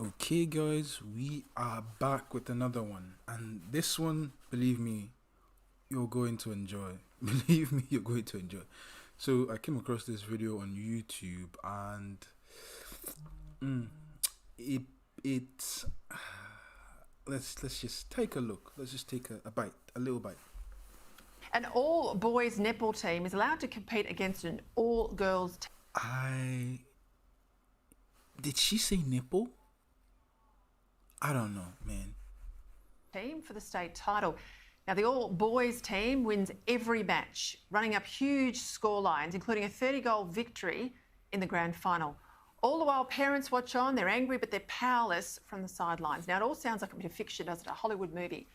Okay, guys, we are back with another one, and this one, believe me, you're going to enjoy. Believe me, you're going to enjoy. So I came across this video on YouTube, and mm, it it let's just take a look. Let's just take a bite, a little bite. An all-boys netball team is allowed to compete against an all-girls Did she say nipple? I don't know, man. team for the state title. Now, the all-boys team wins every match, running up huge score lines, including a 30-goal victory in the grand final. All the while, parents watch on. They're angry, but they're powerless from the sidelines. Now, it all sounds like a bit of fiction, doesn't it? A Hollywood movie.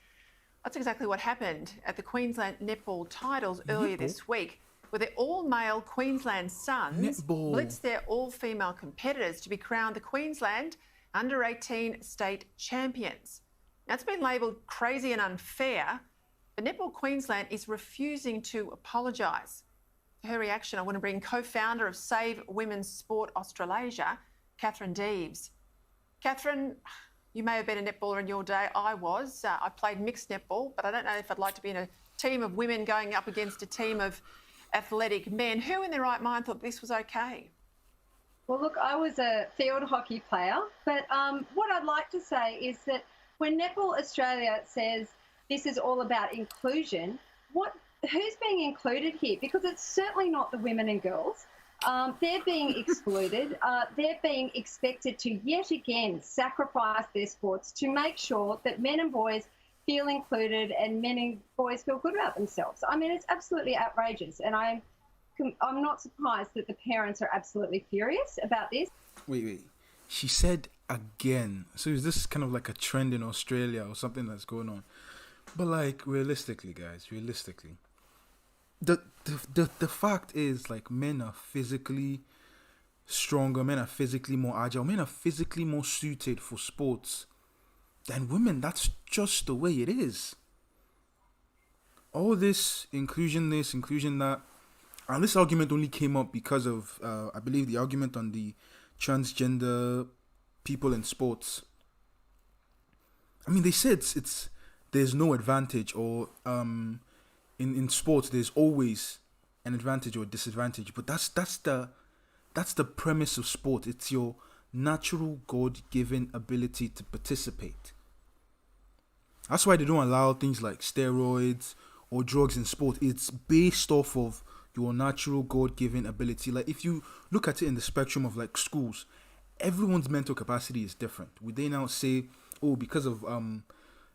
That's exactly what happened at the Queensland Netball Titles earlier this week, where the all-male Queensland Suns blitzed their all-female competitors to be crowned the Queensland Under-18 State Champions. Now, it's been labelled crazy and unfair, but Netball Queensland is refusing to apologise. For her reaction, I want to bring co-founder of Save Women's Sport Australasia, Catherine Deves. Catherine, you may have been a netballer in your day. I was. I played mixed netball, but I don't know if I'd like to be in a team of women going up against a team of athletic men. Who in their right mind thought this was okay? Well, look, I was a field hockey player, but what I'd like to say is that when Netball Australia says this is all about inclusion, who's being included here? Because it's certainly not the women and girls. They're being excluded. They're being expected to yet again sacrifice their sports to make sure that men and boys feel included and men and boys feel good about themselves. I mean, it's absolutely outrageous, and I'm not surprised that the parents are absolutely furious about this. Wait. She said again. So is this kind of like a trend in Australia or something that's going on? But like, realistically, guys, the fact is, like, men are physically stronger, men are physically more agile, men are physically more suited for sports than women. That's just the way it is. All this, inclusion that, and this argument only came up because of, I believe, the argument on the transgender people in sports. I mean, they said there's no advantage, or in sports there's always an advantage or disadvantage, but that's the premise of sport. It's your natural God-given ability to participate. That's why they don't allow things like steroids or drugs in sport. It's based off of your natural God-given ability. Like, if you look at it in the spectrum of like schools, everyone's mental capacity is different. Would they now say, oh, because of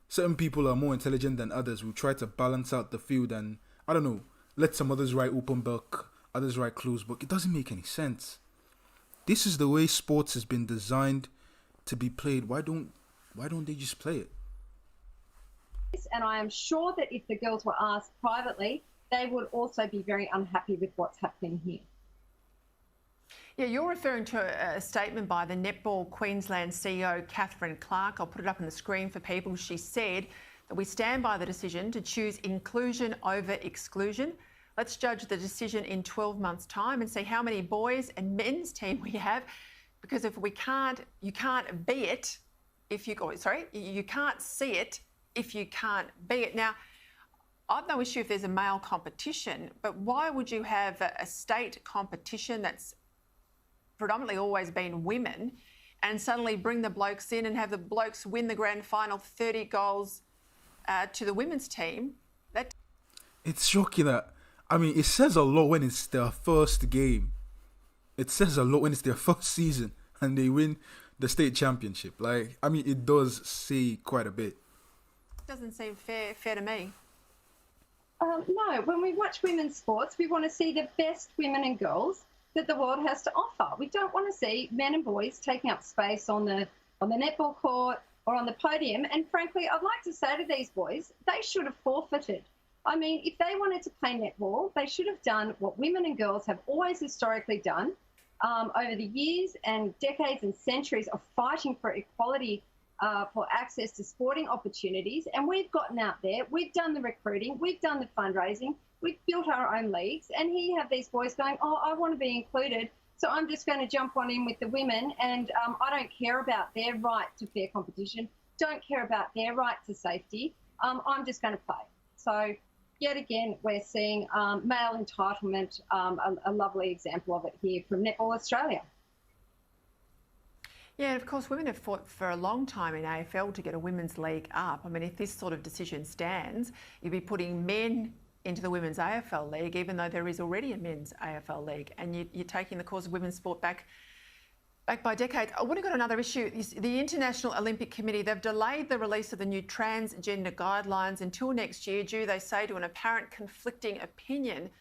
certain people are more intelligent than others, we'll try to balance out the field and, I don't know, let some others write open book, others write closed book? It doesn't make any sense. This is the way sports has been designed to be played. Why don't they just play it? And I am sure that if the girls were asked privately, they would also be very unhappy with what's happening here. Yeah, you're referring to a statement by the Netball Queensland CEO, Catherine Clark. I'll put it up on the screen for people. She said that we stand by the decision to choose inclusion over exclusion. Let's judge the decision in 12 months' time and see how many boys and men's team we have. Because if you can't be it if you, you can't see it if you can't be it. Now, I've no issue if there's a male competition, but why would you have a state competition that's predominantly always been women and suddenly bring the blokes in and have the blokes win the grand final 30 goals to the women's team? It's shocking that, I mean, it says a lot when it's their first game. It says a lot when it's their first season and they win the state championship. Like, I mean, it does say quite a bit. Doesn't seem fair to me. No, when we watch women's sports, we want to see the best women and girls that the world has to offer. We don't want to see men and boys taking up space on the netball court or on the podium. And frankly, I'd like to say to these boys, they should have forfeited. I mean, if they wanted to play netball, they should have done what women and girls have always historically done over the years and decades and centuries of fighting for equality, for access to sporting opportunities. And we've gotten out there, we've done the recruiting, we've done the fundraising, we've built our own leagues, and here you have these boys going, oh, I want to be included So I'm just going to jump on in with the women, and I don't care about their right to fair competition, don't care about their right to safety. I'm just going to play. So yet again, we're seeing male entitlement, a lovely example of it here from Netball Australia. Yeah, and of course, women have fought for a long time in AFL to get a women's league up. I mean, if this sort of decision stands, you'd be putting men into the women's AFL league, even though there is already a men's AFL league, and you're taking the cause of women's sport back by decades. I would have got another issue. The International Olympic Committee, they've delayed the release of the new transgender guidelines until next year due, they say, to an apparent conflicting opinion.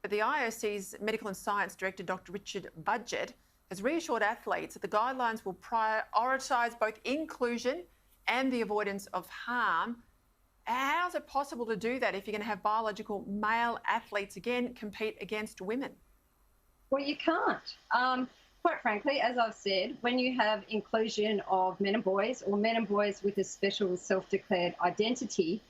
But the IOC's Medical and Science Director, Dr. Richard Budgett, has reassured athletes that the guidelines will prioritise both inclusion and the avoidance of harm. How is it possible to do that if you're going to have biological male athletes again compete against women? Well, you can't. Quite frankly, as I've said, when you have inclusion of men and boys, or men and boys with a special self-declared identity,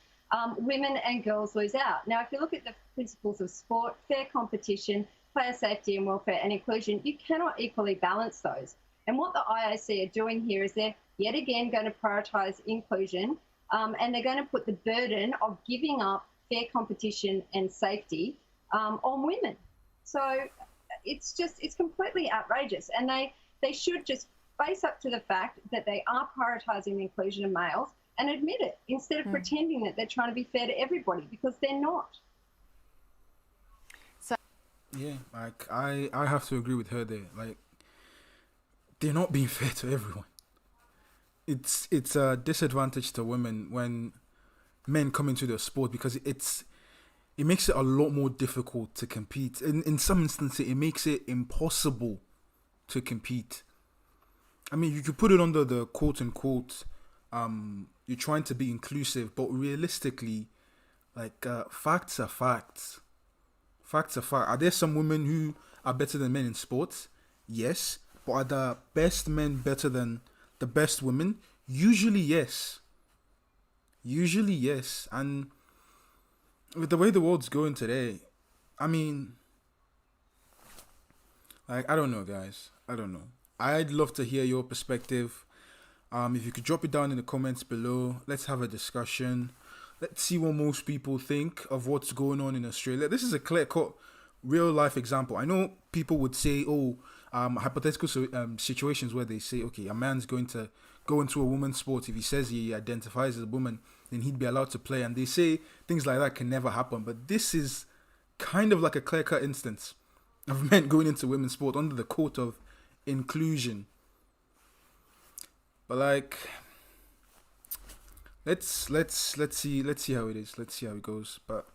women and girls lose out. Now, if you look at the principles of sport, fair competition, player safety and welfare and inclusion, you cannot equally balance those. And what the IOC are doing here is they're yet again going to prioritise inclusion, and they're going to put the burden of giving up fair competition and safety on women. So it's completely outrageous, and they should just face up to the fact that they are prioritising the inclusion of males and admit it, instead of pretending that they're trying to be fair to everybody, because they're not. Yeah, like I have to agree with her there. Like, they're not being fair to everyone. It's a disadvantage to women when men come into the sport, because it makes it a lot more difficult to compete. In some instances, it makes it impossible to compete. I mean, you could put it under the quote unquote, you're trying to be inclusive, but realistically, like, facts are facts. Facts are facts. Are there some women who are better than men in sports? Yes. But are the best men better than the best women? Usually, yes. Usually, yes. And with the way the world's going today, I mean, like, I don't know, guys. I don't know. I'd love to hear your perspective. If you could drop it down in the comments below, let's have a discussion. Let's see what most people think of what's going on in Australia. This is a clear-cut, real-life example. I know people would say, hypothetical situations where they say, okay, a man's going to go into a woman's sport. If he says he identifies as a woman, then he'd be allowed to play. And they say things like that can never happen. But this is kind of like a clear-cut instance of men going into women's sport under the quote of inclusion. But like, let's see how it is. Let's see how it goes. But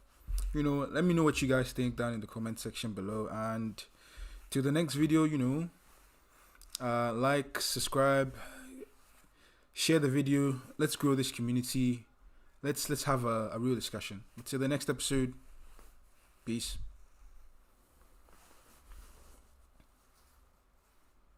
let me know what you guys think down in the comment section below. And till the next video, like, subscribe, share the video. Let's grow this community. Let's have a real discussion. Until the next episode. Peace.